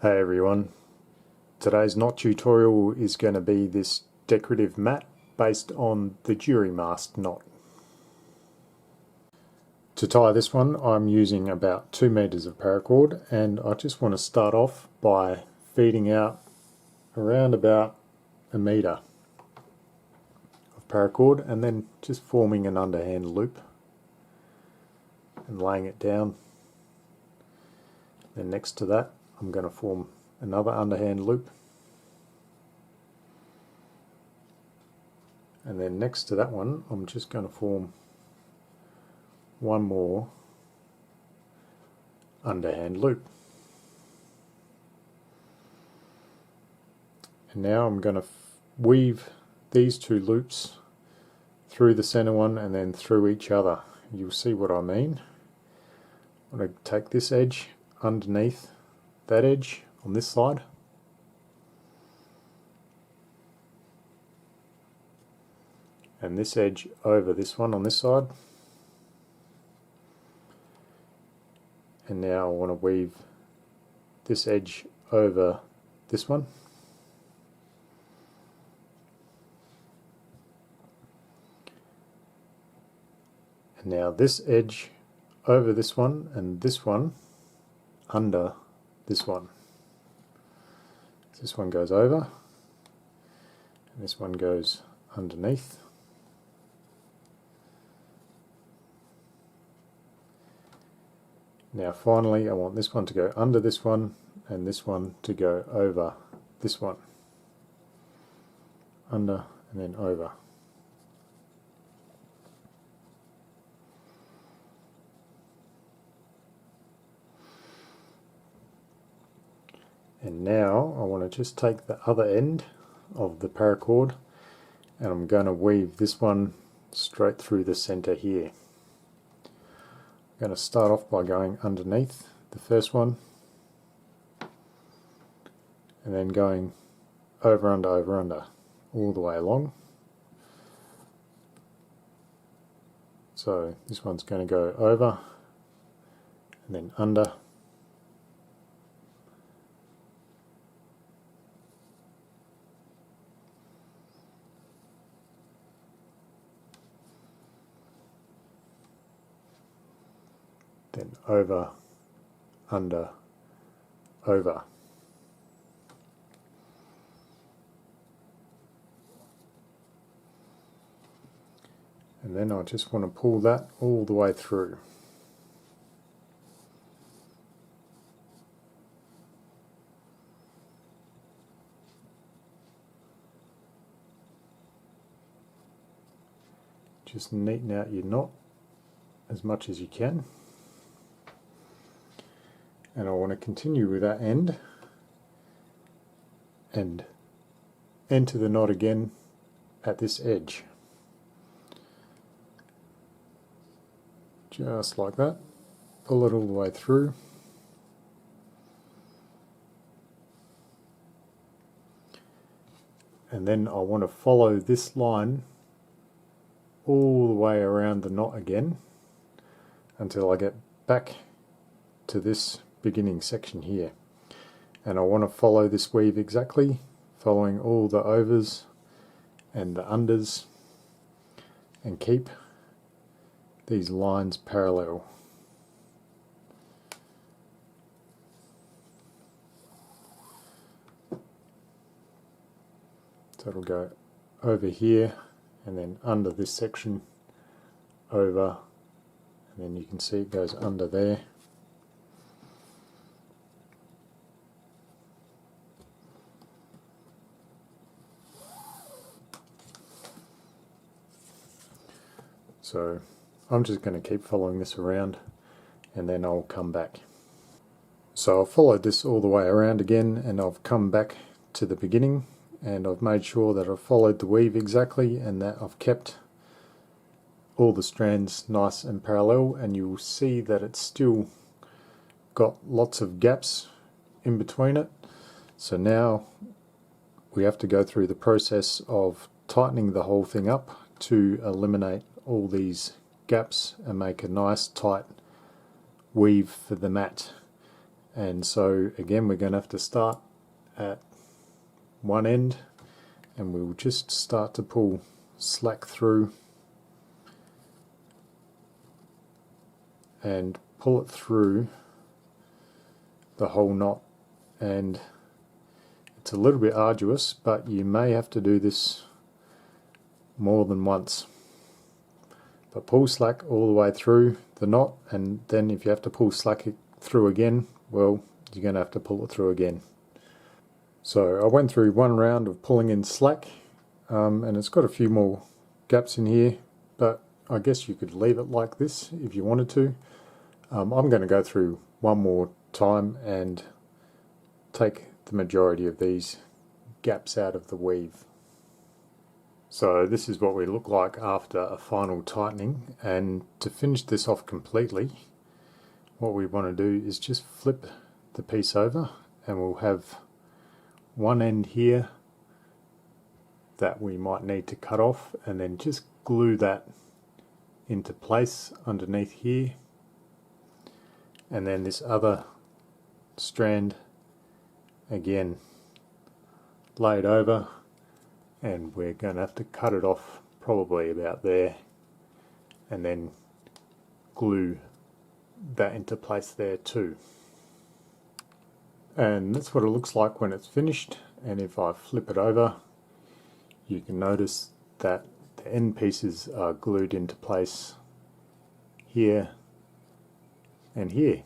Hey everyone, today's knot tutorial is going to be this decorative mat based on the jury mast knot. To tie this one I'm using about 2 meters of paracord, and I just want to start off by feeding out around about 1 meter of paracord and then just forming an underhand loop and laying it down. Then next to that I'm going to form another underhand loop, and then next to that one I'm just going to form one more underhand loop. And now I'm going to weave these two loops through the center one and then through each other. You'll see what I mean. I'm going to take this edge underneath that edge on this side, and this edge over this one on this side, and now I want to weave this edge over this one, and now this edge over this one and this one under this one. This one goes over and this one goes underneath. Now finally I want this one to go under this one and this one to go over this one. Under and then over. And now I want to just take the other end of the paracord and I'm going to weave this one straight through the center here. I'm going to start off by going underneath the first one and then going over, under all the way along. So this one's going to go over and then under. Then over, under, over. And then I just want to pull that all the way through. Just neaten out your knot as much as you can. And I want to continue with that end and enter the knot again at this edge. Just like that. Pull it all the way through. And then I want to follow this line all the way around the knot again until I get back to this beginning section here, and I want to follow this weave exactly, following all the overs and the unders, and keep these lines parallel. So it'll go over here and then under this section, over, and then you can see it goes under there. So I'm just going to keep following this around and then I'll come back. So I've followed this all the way around again and I've come back to the beginning, and I've made sure that I've followed the weave exactly and that I've kept all the strands nice and parallel, and you'll see that it's still got lots of gaps in between it. So now we have to go through the process of tightening the whole thing up to eliminate all these gaps and make a nice tight weave for the mat. And so again we're going to have to start at one end, and we'll just start to pull slack through and pull it through the whole knot. And it's a little bit arduous, but you may have to do this more than once. But pull slack all the way through the knot, and then if you have to pull slack through again, well, you're going to have to pull it through again. So I went through one round of pulling in slack, and it's got a few more gaps in here, but I guess you could leave it like this if you wanted to. I'm going to go through one more time and take the majority of these gaps out of the weave. So this is what we look like after a final tightening, and to finish this off completely, what we want to do is just flip the piece over, and we'll have one end here that we might need to cut off, and then just glue that into place underneath here, and then this other strand again laid over, and we're going to have to cut it off probably about there, and then glue that into place there too. And that's what it looks like when it's finished. And if I flip it over, you can notice that the end pieces are glued into place here and here.